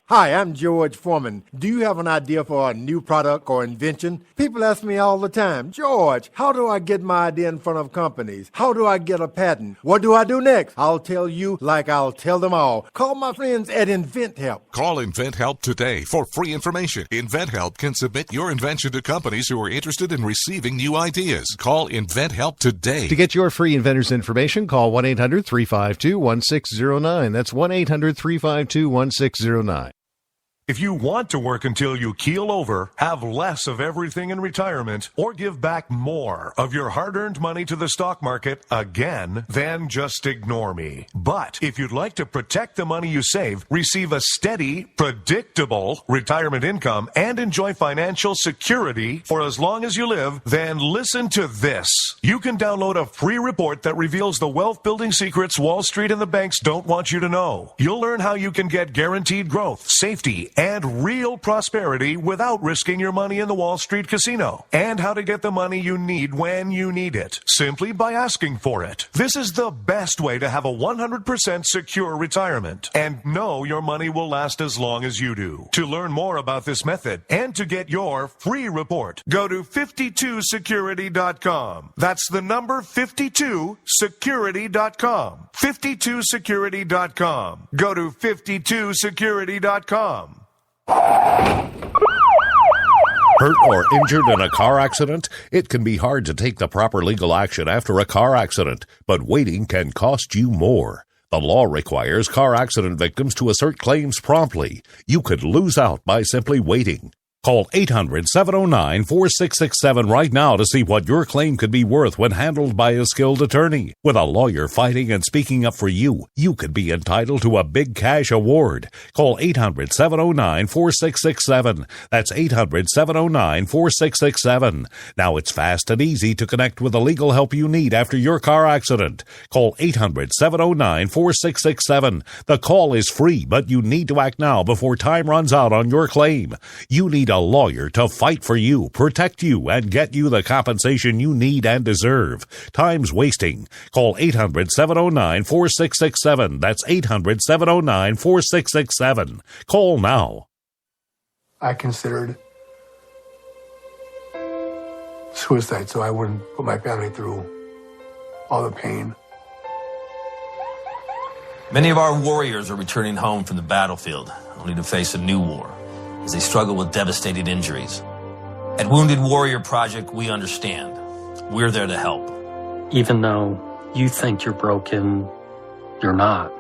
Hi, I'm George Foreman. Do you have an idea for a new product or invention? People ask me all the time, George, how do I get my idea in front of companies? How do I get a patent? What do I do next? I'll tell you like I'll tell them all. Call my friends at InventHelp. Call InventHelp today for free information. InventHelp can submit your invention to companies who are interested in receiving new ideas. Call InventHelp today. To get your free inventor's information, call 1-800-352-1609. That's 1-800-352-1609. If you want to work until you keel over, have less of everything in retirement, or give back more of your hard-earned money to the stock market again, then just ignore me. But if you'd like to protect the money you save, receive a steady, predictable retirement income, and enjoy financial security for as long as you live, then listen to this. You can download a free report that reveals the wealth-building secrets Wall Street and the banks don't want you to know. You'll learn how you can get guaranteed growth, safety, and real prosperity without risking your money in the Wall Street casino, and how to get the money you need when you need it, simply by asking for it. This is the best way to have a 100% secure retirement, and know your money will last as long as you do. To learn more about this method, and to get your free report, go to 52security.com. That's the number 52security.com. 52security.com. Go to 52security.com. Hurt or injured in a car accident? It can be hard to take the proper legal action after a car accident, but waiting can cost you more. The law requires car accident victims to assert claims promptly. You could lose out by simply waiting. Call 800-709-4667 right now to see what your claim could be worth when handled by a skilled attorney. With a lawyer fighting and speaking up for you, you could be entitled to a big cash award. Call 800-709-4667. That's 800-709-4667. Now it's fast and easy to connect with the legal help you need after your car accident. Call 800-709-4667. The call is free, but you need to act now before time runs out on your claim. You need a lawyer to fight for you, protect you, and get you the compensation you need and deserve. Time's wasting. Call 800-709-4667. That's 800-709-4667. Call now. I considered suicide so I wouldn't put my family through all the pain. Many of our warriors are returning home from the battlefield, only to face a new war as they struggle with devastating injuries. At Wounded Warrior Project, we understand. We're there to help. Even though you think you're broken, you're not.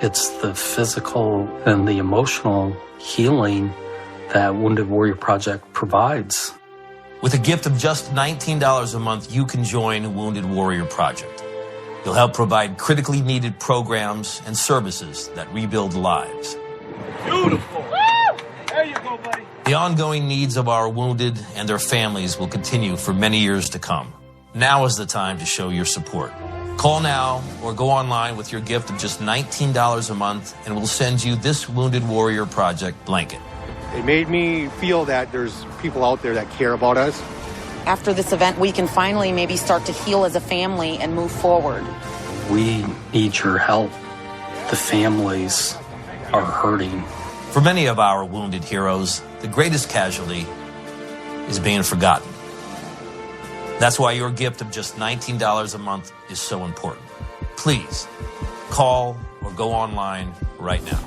It's the physical and the emotional healing that Wounded Warrior Project provides. With a gift of just $19 a month, you can join Wounded Warrior Project. You'll help provide critically needed programs and services that rebuild lives. Beautiful. There you go, buddy. The ongoing needs of our wounded and their families will continue for many years to come. Now is the time to show your support. Call now or go online with your gift of just $19 a month, and we'll send you this Wounded Warrior Project blanket. It made me feel that there's people out there that care about us. After this event, we can finally maybe start to heal as a family and move forward. We need your help. The families are hurting. For many of our wounded heroes, the greatest casualty is being forgotten. That's why your gift of just $19 a month is so important. Please call or go online right now.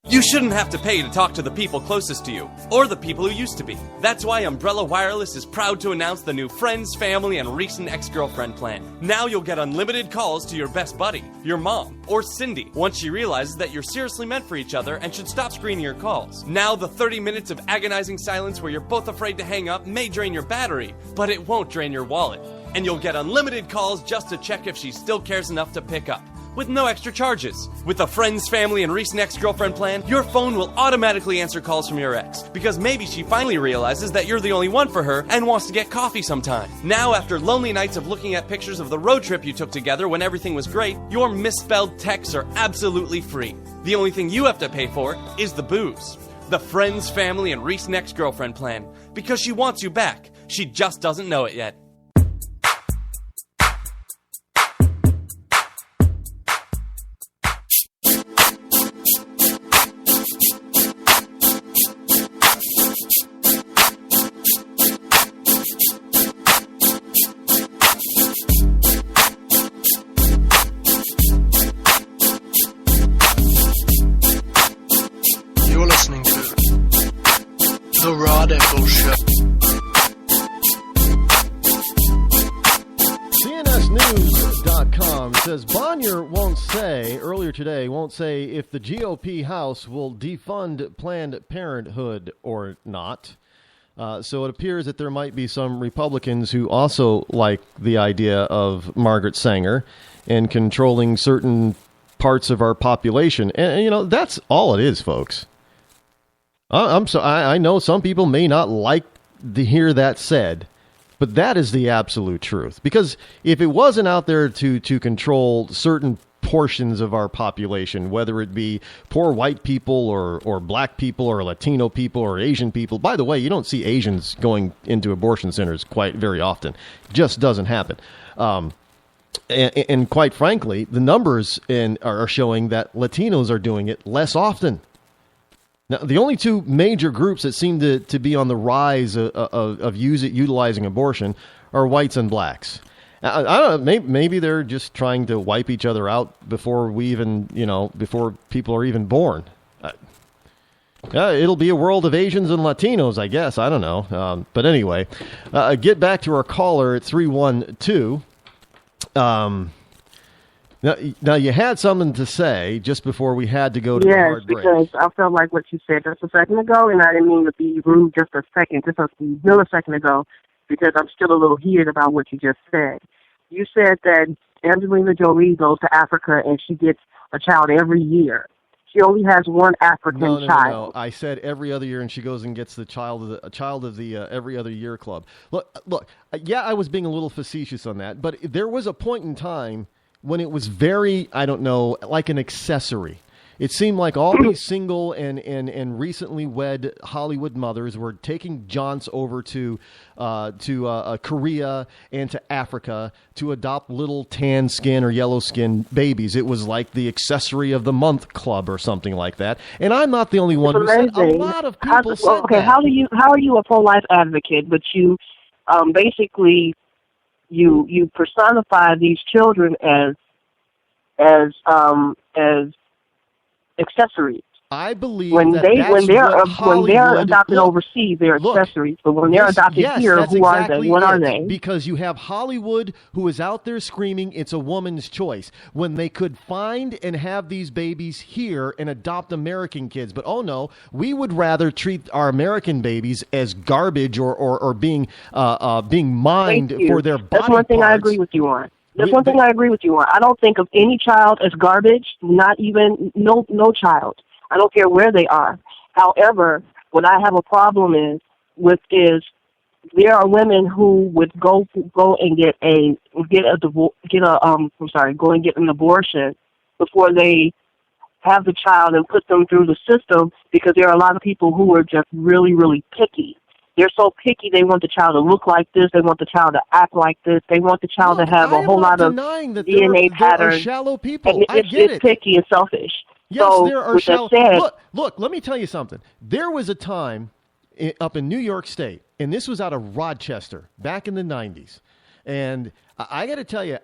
You shouldn't have to pay to talk to the people closest to you, or the people who used to be. That's why Umbrella Wireless is proud to announce the new Friends, Family, and Recent Ex-Girlfriend plan. Now you'll get unlimited calls to your best buddy, your mom, or Cindy, once she realizes that you're seriously meant for each other and should stop screening your calls. Now the 30 minutes of agonizing silence where you're both afraid to hang up may drain your battery, but it won't drain your wallet. And you'll get unlimited calls just to check if she still cares enough to pick up, with no extra charges. With the Friends, Family, and Recent Ex-Girlfriend plan, your phone will automatically answer calls from your ex, because maybe she finally realizes that you're the only one for her and wants to get coffee sometime. Now, after lonely nights of looking at pictures of the road trip you took together when everything was great, your misspelled texts are absolutely free. The only thing you have to pay for is the booze. The Friends, Family, and Recent Ex-Girlfriend plan, because she wants you back. She just doesn't know it yet. The Rod Eccles Show. CNSnews.com says Bonnier earlier today won't say if the GOP House will defund Planned Parenthood or not. So it appears that there might be some Republicans who also like the idea of Margaret Sanger and controlling certain parts of our population. And that's all it is, folks. I know some people may not like to hear that said, but that is the absolute truth. Because if it wasn't out there to control certain portions of our population, whether it be poor white people or black people or Latino people or Asian people. By the way, you don't see Asians going into abortion centers quite very often. It just doesn't happen. And quite frankly, the numbers are showing that Latinos are doing it less often. Now, the only two major groups that seem to be on the rise of utilizing abortion are whites and blacks. I don't know. Maybe they're just trying to wipe each other out before before people are even born. It'll be a world of Asians and Latinos, I guess. I don't know. But anyway, get back to our caller at 312. Now you had something to say just before we had to go to the hard break. Yes, because I felt like what you said just a second ago, and I didn't mean to be rude just a millisecond ago, because I'm still a little heated about what you just said. You said that Angelina Jolie goes to Africa and she gets a child every year. She only has one African child. No. I said every other year, and she goes and gets a child of the every other year club. Look. Yeah, I was being a little facetious on that, but there was a point in time when it was very, I don't know, like an accessory. It seemed like all these single and recently wed Hollywood mothers were taking jaunts over to Korea and to Africa to adopt little tan skin or yellow skin babies. It was like the accessory of the month club or something like that. And I'm not the only one who said. A lot of people said that. How are you a pro-life advocate, but you basically you personify these children as accessories. I believe when they're adopted overseas, they're accessories. But when they're adopted here, who are they? What are they? Because you have Hollywood who is out there screaming it's a woman's choice when they could find and have these babies here and adopt American kids. But oh no, we would rather treat our American babies as garbage or being mined for their body parts. That's one thing I agree with you on. I don't think of any child as garbage, not even no child. I don't care where they are. However, what I have a problem is there are women who would go and get an abortion before they have the child and put them through the system, because there are a lot of people who are just really, really picky. They're so picky, they want the child to look like this, they want the child to act like this, they want the child to have a whole lot of DNA patterns. There are shallow people. And it's picky and selfish. Yes, so, there are shallow. Look, let me tell you something. There was a time up in New York State, and this was out of Rochester back in the 90s. And I got to tell you,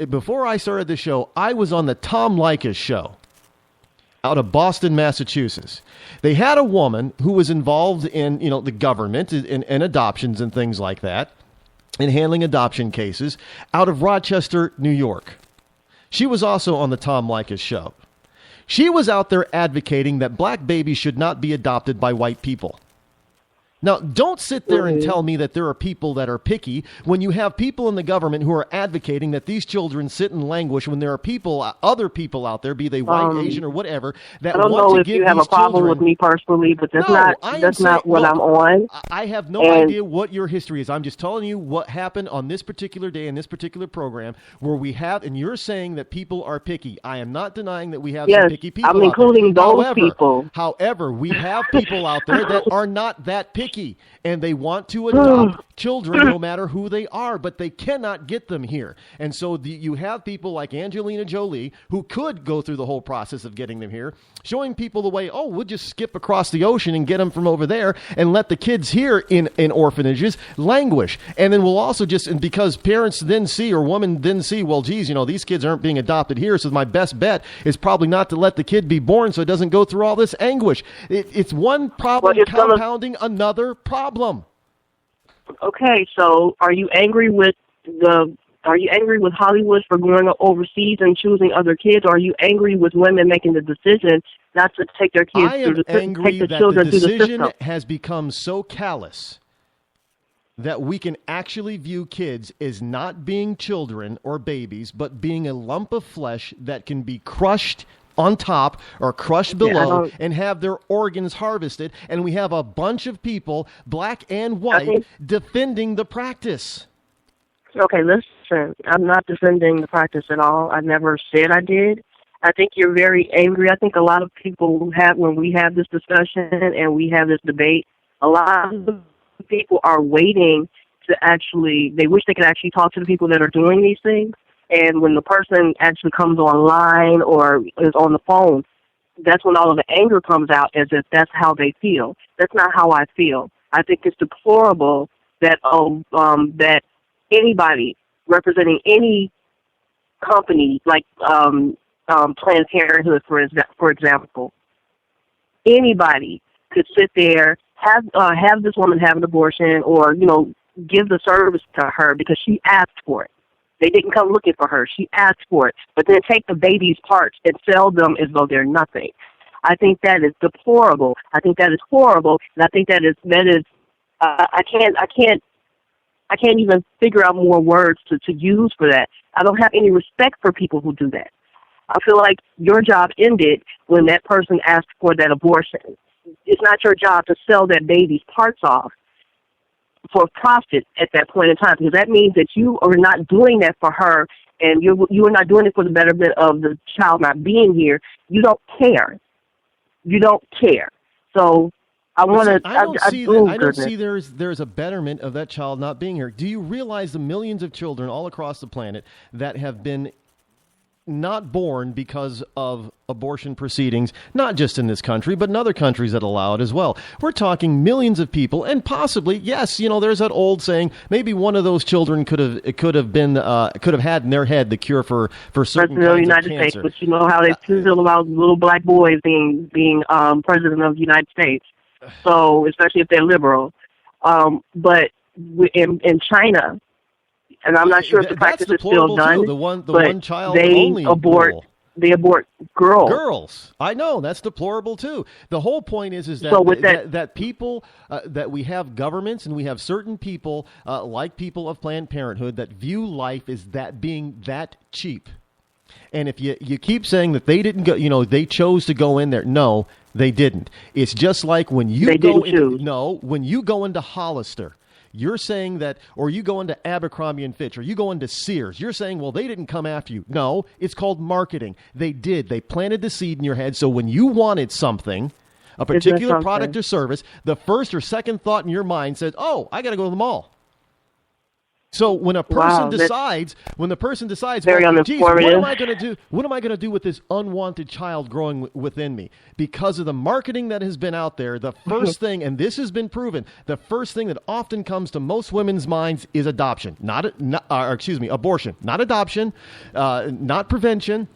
before I started the show, I was on the Tom Leykis show out of Boston, Massachusetts. They had a woman who was involved in, the government and adoptions and things like that, and handling adoption cases out of Rochester, New York. She was also on the Tom Leykis show. She was out there advocating that black babies should not be adopted by white people. Now, don't sit there and tell me that there are people that are picky when you have people in the government who are advocating that these children sit and languish when there are other people out there, be they white, Asian, or whatever, that want to give these children. I don't know if you have a problem with me personally, but that's not what I'm on. I have no idea what your history is. I'm just telling you what happened on this particular day in this particular program where we have, and you're saying that people are picky. I am not denying that we have some picky people. I'm including those people. However, we have people out there that are not that picky. picky, and they want to adopt children no matter who they are, but they cannot get them here. And so you have people like Angelina Jolie who could go through the whole process of getting them here, showing people the way, we'll just skip across the ocean and get them from over there and let the kids here in orphanages languish. And then we'll also and because parents then see, or women then see, well, geez, these kids aren't being adopted here, so my best bet is probably not to let the kid be born so it doesn't go through all this anguish. It's one problem compounding another problem. Okay, so are you angry with Hollywood for going overseas and choosing other kids, or are you angry with women making the decision not to take their kids through the decision has become so callous that we can actually view kids as not being children or babies, but being a lump of flesh that can be crushed on top or crushed below and have their organs harvested. And we have a bunch of people, black and white, defending the practice. Okay, listen, I'm not defending the practice at all. I never said I did. I think you're very angry. I think a lot of people when we have this discussion and we have this debate, a lot of people are waiting to they wish they could actually talk to the people that are doing these things. And when the person actually comes online or is on the phone, that's when all of the anger comes out, as if that's how they feel. That's not how I feel. I think it's deplorable that that anybody representing any company, like Planned Parenthood, for example, anybody could sit there, have this woman have an abortion, or give the service to her because she asked for it. They didn't come looking for her. She asked for it. But then take the baby's parts and sell them as though they're nothing. I think that is deplorable. I think that is horrible. And I think that is I can't even figure out more words to use for that. I don't have any respect for people who do that. I feel like your job ended when that person asked for that abortion. It's not your job to sell that baby's parts off for profit at that point in time, because that means that you are not doing that for her, and you are not doing it for the betterment of the child not being here. You don't care. You don't care. So I want to. I don't see there's a betterment of that child not being here. Do you realize the millions of children all across the planet that have been not born because of abortion proceedings, not just in this country, but in other countries that allow it as well? We're talking millions of people, and possibly, yes, there's that old saying, maybe one of those children could have had in their head the cure for certain kinds of United cancer. States, but you know how they feel about little black boys being president of the United States. So, especially if they're liberal. But in China, and I'm not sure if the practice is still done, the one child they only abort. rule. They abort girls. Girls, I know, that's deplorable too. The whole point is that so with that people that we have governments and we have certain people like people of Planned Parenthood that view life as that being that cheap. And if you keep saying that they didn't go, they chose to go in there. No, they didn't. It's just like when you when you go into Hollister. You're saying that, or you go into Abercrombie & Fitch, or you go into Sears, you're saying, well, they didn't come after you. No, it's called marketing. They did. They planted the seed in your head, so when you wanted something, a particular product or service, the first or second thought in your mind says, oh, I got to go to the mall. So when a person decides, very well, geez, what uninformative. am I going to do? What am I going to do with this unwanted child growing within me? Because of the marketing that has been out there, the first thing, and this has been proven, the first thing that often comes to most women's minds is adoption, abortion, not adoption, not prevention.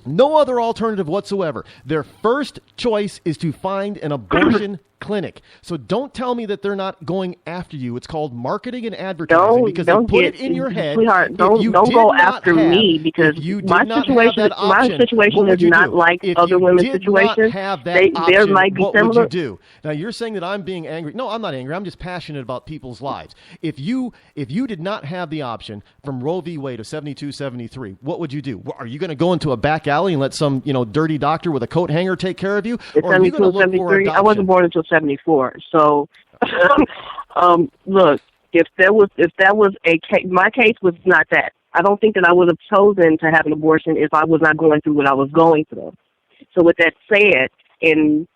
No other alternative whatsoever. Their first choice is to find an abortion clinic. So don't tell me that they're not going after you. It's called marketing and advertising because they put it in your head. Sweetheart, don't go after me because my situation is not like other women's situations. There might be similar. What would you do? Now you're saying that I'm being angry. No, I'm not angry. I'm just passionate about people's lives. If you did not have the option from Roe v. Wade of 72-73, what would you do? Are you going to go into a back alley and let some dirty doctor with a coat hanger take care of you? Or are you going to look for adoption? I wasn't born until 74. So, look, if that was a case, my case was not that. I don't think that I would have chosen to have an abortion if I was not going through what I was going through. So with that said, in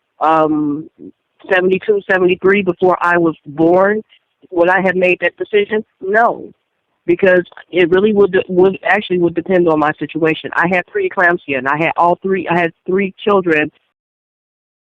72, 73 before I was born, would I have made that decision? No, because it really would depend on my situation. I had preeclampsia, and I had three children